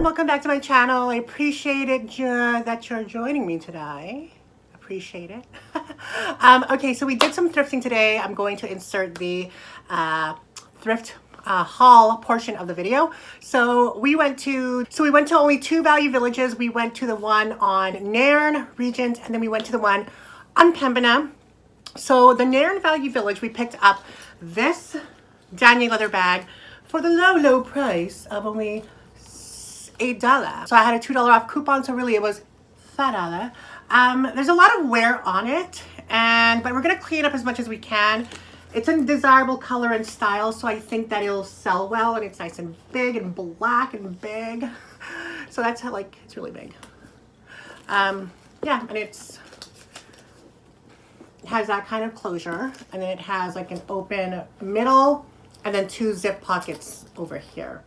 welcome back to my channel. I appreciate it that you're joining me today. Appreciate it. Okay, so we did some thrifting today. I'm going to insert the thrift haul portion of the video. So we went to only two value villages. We went to the one on Nairn, Regent, and then we went to the one on Pembina. So the Nairn Value Village, we picked up this Danier leather bag for the low price of only $8. So I had a $2 off coupon, so really it was $5. There's a lot of wear on it, but we're gonna clean up as much as we can. It's a desirable color and style, so I think that it'll sell well, and it's nice and big and black and big. So that's how, like, it's really big. Yeah, and it has that kind of closure, and then it has like an open middle and then two zip pockets over here.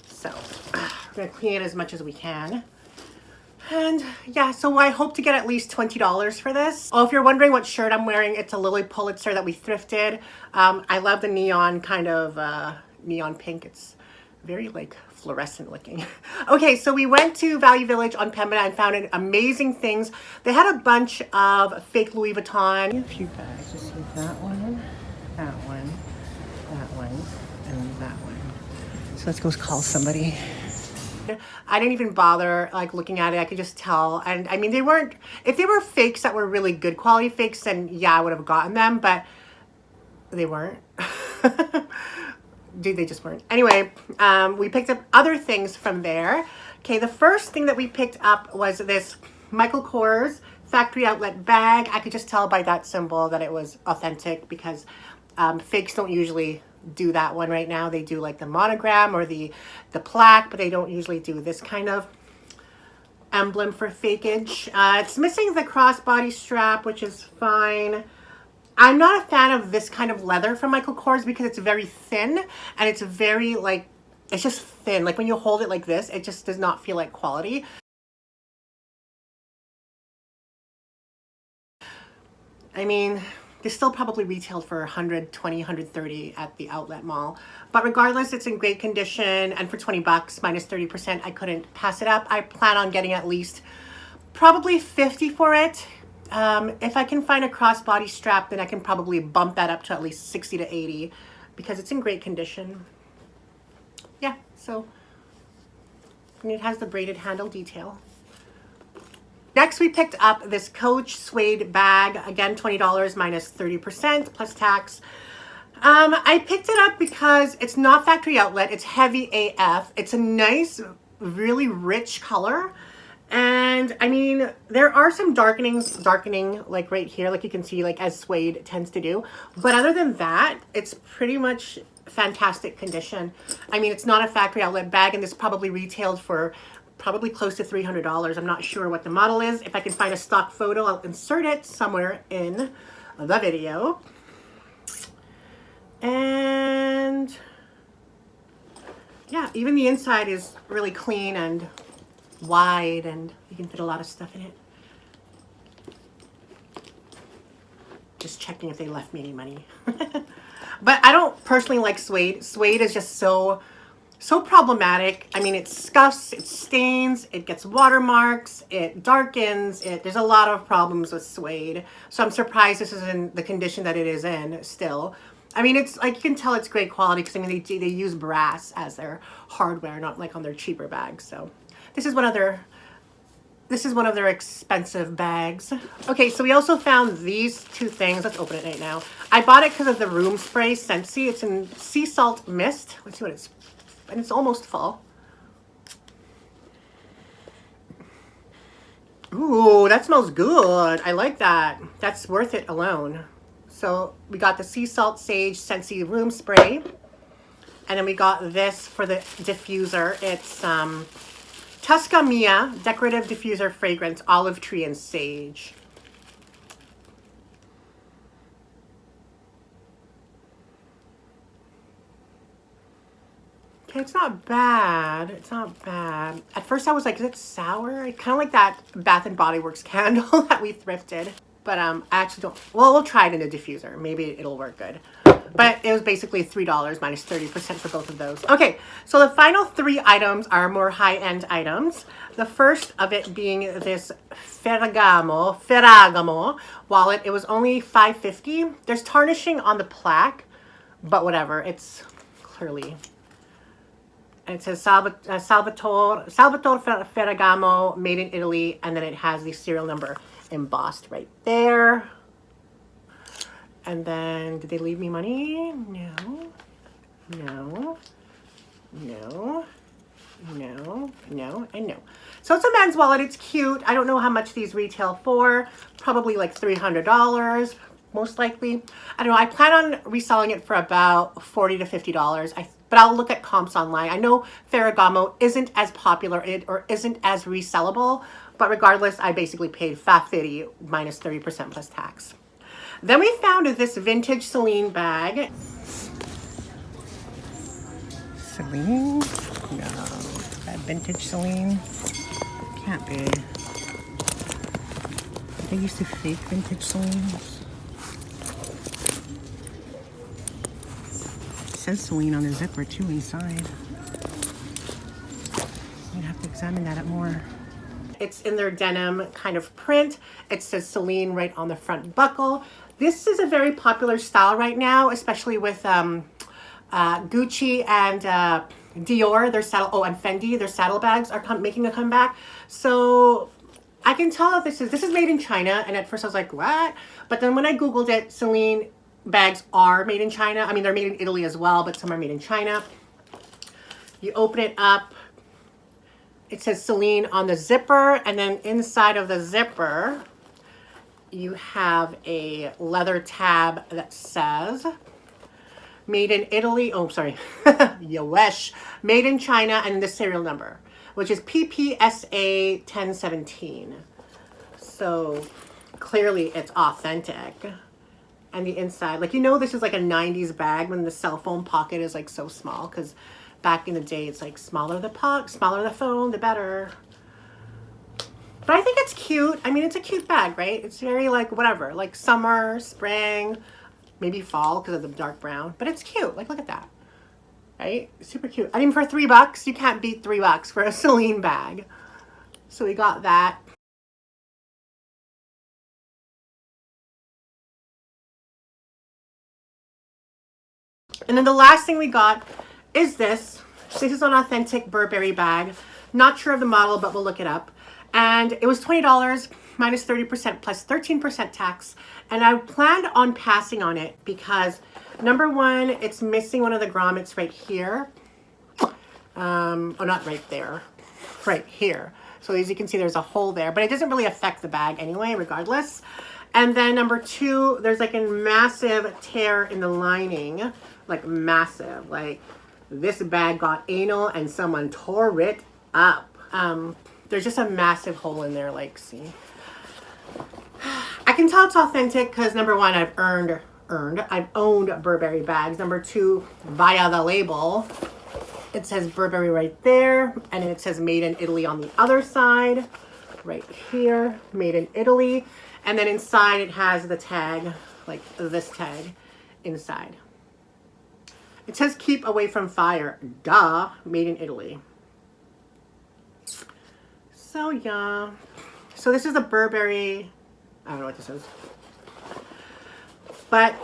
So we're gonna clean it as much as we can. And yeah, so I hope to get at least $20 for this. Oh, if you're wondering what shirt I'm wearing, it's a Lily Pulitzer that we thrifted. I love the neon kind of neon pink. It's very like fluorescent looking. Okay, so we went to Value Village on Pembina and found amazing things. They had a bunch of fake Louis Vuitton. A few bags, just see that one, and that one. So let's go call somebody. I didn't even bother like looking at it. I could just tell. And I mean, they weren't, if they were fakes that were really good quality fakes, then yeah, I would have gotten them, but they weren't. Dude, they just weren't. Anyway, we picked up other things from there. Okay, the first thing that we picked up was this Michael Kors factory outlet bag. I could just tell by that symbol that it was authentic, because fakes don't usually do that one right now. They do like the monogram or the plaque, but they don't usually do this kind of emblem for fakeage. It's missing the crossbody strap, which is fine. I'm not a fan of this kind of leather from Michael Kors because it's very thin, and it's very like, it's just thin. Like when you hold it like this, it just does not feel like quality. I mean, they still probably retailed for $120, $130 at the outlet mall. But regardless, it's in great condition, and for 20 bucks minus 30%, I couldn't pass it up. I plan on getting at least probably 50 for it. If I can find a crossbody strap, then I can probably bump that up to at least 60 to 80 because it's in great condition. Yeah, so, and it has the braided handle detail. Next, we picked up this Coach Suede Bag. Again, $20 minus 30% plus tax. I picked it up because it's not factory outlet. It's heavy AF. It's a nice, really rich color. And I mean, there are some darkening like right here, like you can see, like as suede tends to do. But other than that, it's pretty much fantastic condition. I mean, it's not a factory outlet bag, and this probably retailed for probably close to $300. I'm not sure what the model is. If I can find a stock photo, I'll insert it somewhere in the video. And yeah, even the inside is really clean and wide, and you can fit a lot of stuff in it. Just checking if they left me any money. But I don't personally like suede. Suede is just so problematic. I mean, it scuffs, it stains, it gets watermarks, it darkens, there's a lot of problems with suede. So I'm surprised this is in the condition that it is in still. I mean, it's like, you can tell it's great quality because I mean, they use brass as their hardware, not like on their cheaper bags. So this is one of their expensive bags. Okay, so we also found these two things. Let's open it right now. I bought it because of the room spray Scentsy. It's in sea salt mist. Let's see what it's, and it's almost full. Ooh, that smells good. I like that. That's worth it alone. So we got the sea salt sage Scentsy room spray, and then we got this for the diffuser. It's Tusca Mia decorative diffuser fragrance, olive tree and sage. Okay, it's not bad. It's not bad. At first I was like, is it sour? Kind of like that Bath and Body Works candle that we thrifted. But I actually don't, well, we'll try it in a diffuser. Maybe it'll work good. But it was basically $3 minus 30% for both of those. Okay, so the final 3 items are more high-end items. The first of it being this Ferragamo wallet. It was only $5.50. There's tarnishing on the plaque, but whatever. It's clearly... And it says Salvatore Ferragamo, made in Italy, and then it has the serial number embossed right there. And then, did they leave me money? No, no, no, no, no, and no. So it's a men's wallet. It's cute. I don't know how much these retail for. Probably like $300, most likely. I don't know. I plan on reselling it for about $40 to $50. But I'll look at comps online. I know Ferragamo isn't as popular or isn't as resellable, but regardless, I basically paid $5.50 minus 30% plus tax. Then we found this vintage Celine bag. Celine? No, that vintage Celine? Can't be. They used to fake vintage Celines. It says Celine on the zipper too inside. You'd have to examine that more. It's in their denim kind of print. It says Celine right on the front buckle. This is a very popular style right now, especially with Gucci and Dior. Their saddle, and Fendi. Their saddlebags are making a comeback. So I can tell that this is made in China. And at first I was like, what? But then when I Googled it, Celine bags are made in China. I mean, they're made in Italy as well, but some are made in China. You open it up. It says Celine on the zipper, and then inside of the zipper, you have a leather tab that says made in Italy. Oh, sorry. You wish. Made in China, and the serial number, which is PPSA 1017. So clearly it's authentic. And the inside, like, you know, this is like a 90s bag when the cell phone pocket is like so small, because back in the day, it's like smaller the phone, the better. But I think it's cute. I mean, it's a cute bag, right? It's very like whatever, like summer, spring, maybe fall because of the dark brown. But it's cute. Like, look at that, right? Super cute. I mean, for $3, you can't beat $3 for a Celine bag. So we got that. And then the last thing we got is this. This is an authentic Burberry bag. Not sure of the model, but we'll look it up. And it was $20 minus 30% plus 13% tax. And I planned on passing on it because, number one, it's missing one of the grommets right here. Oh, not right there. Right here. So as you can see, there's a hole there. But it doesn't really affect the bag anyway, regardless. And then number two, there's like a massive tear in the lining. Like massive. Like this bag got anal and someone tore it up. There's just a massive hole in there, like, see. I can tell it's authentic because number one, I've owned Burberry bags. Number two, via the label, it says Burberry right there, and it says made in Italy on the other side, right here, made in Italy. And then inside it has the tag, like this tag inside. It says keep away from fire. Duh, made in Italy. So yeah. So this is the Burberry, I don't know what this is. But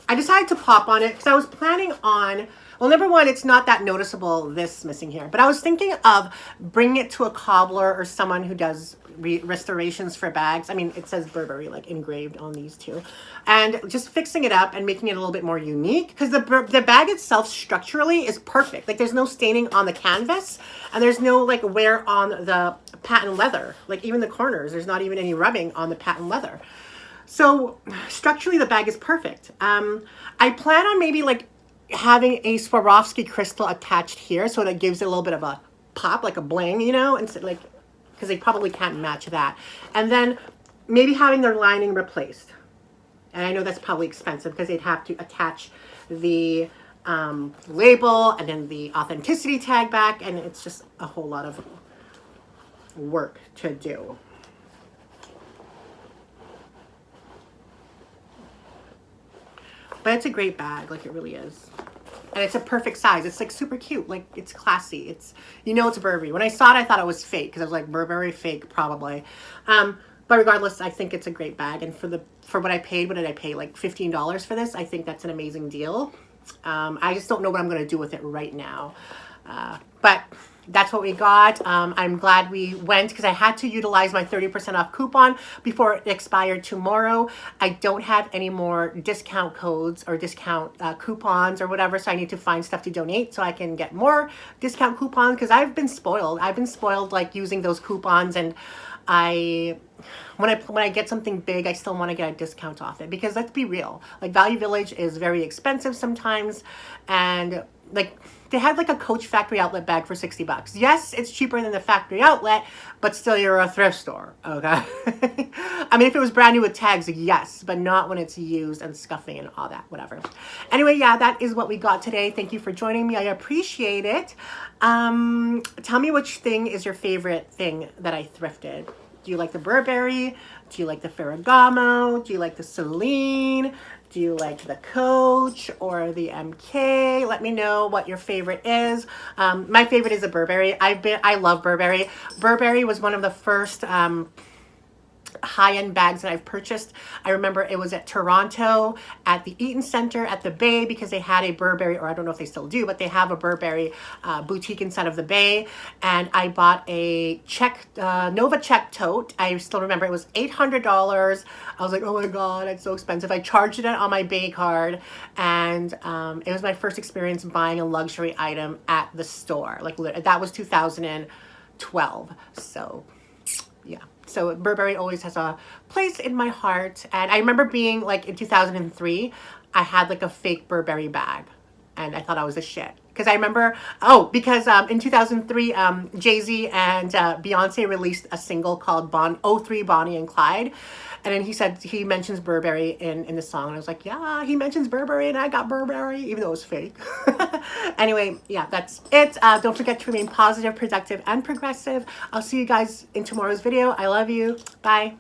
I decided to pop on it because I was planning on, well, number one, it's not that noticeable, this missing here. But I was thinking of bringing it to a cobbler or someone who does restorations for bags. I mean, it says Burberry like engraved on these two. And just fixing it up and making it a little bit more unique. Because the bag itself structurally is perfect. Like there's no staining on the canvas. And there's no like wear on the patent leather. Like even the corners, there's not even any rubbing on the patent leather. So structurally the bag is perfect. I plan on maybe like having a Swarovski crystal attached here, so that gives it a little bit of a pop, like a bling, you know, and so, like, because they probably can't match that. And then maybe having their lining replaced. And I know that's probably expensive because they'd have to attach the label and then the authenticity tag back, and it's just a whole lot of work to do. But it's a great bag, like it really is. And it's a perfect size. It's like super cute. Like it's classy. It's, you know, it's Burberry. When I saw it, I thought it was fake because I was like, Burberry fake probably. But regardless, I think it's a great bag. And for what I paid, what did I pay? Like $15 for this. I think that's an amazing deal. I just don't know what I'm going to do with it right now. But that's what we got. I'm glad we went because I had to utilize my 30% off coupon before it expired tomorrow. I don't have any more discount codes or discount coupons or whatever, so I need to find stuff to donate so I can get more discount coupons because I've been spoiled. I've been spoiled like using those coupons, and when I get something big, I still want to get a discount off it because let's be real, like Value Village is very expensive sometimes, and like they had like a Coach factory outlet bag for $60. Yes, it's cheaper than the factory outlet, but still you're a thrift store, okay? I mean, if it was brand new with tags, yes, but not when it's used and scuffing and all that, whatever. Anyway, yeah, that is what we got today. Thank you for joining me. I appreciate it. Tell me which thing is your favorite thing that I thrifted. Do you like the Burberry? Do you like the Ferragamo? Do you like the Celine? Do you like the Coach or the MK? Let me know what your favorite is. My favorite is the Burberry. I love Burberry. Burberry was one of the first high-end bags that I've purchased. I remember it was at Toronto at the Eaton Center at the Bay because they had a Burberry, or I don't know if they still do, but they have a Burberry boutique inside of the Bay. And I bought a Nova check tote. I still remember it was $800. I was like, oh my God, it's so expensive. I charged it on my Bay card, and it was my first experience buying a luxury item at the store. Like that was 2012. So yeah. So Burberry always has a place in my heart. And I remember being like in 2003, I had like a fake Burberry bag. And I thought I was a shit. Because I remember, because in 2003, Jay-Z and Beyonce released a single called 03 Bonnie and Clyde. And then he mentions Burberry in the song. And I was like, yeah, he mentions Burberry and I got Burberry, even though it was fake. Anyway, yeah, that's it. Don't forget to remain positive, productive, and progressive. I'll see you guys in tomorrow's video. I love you. Bye.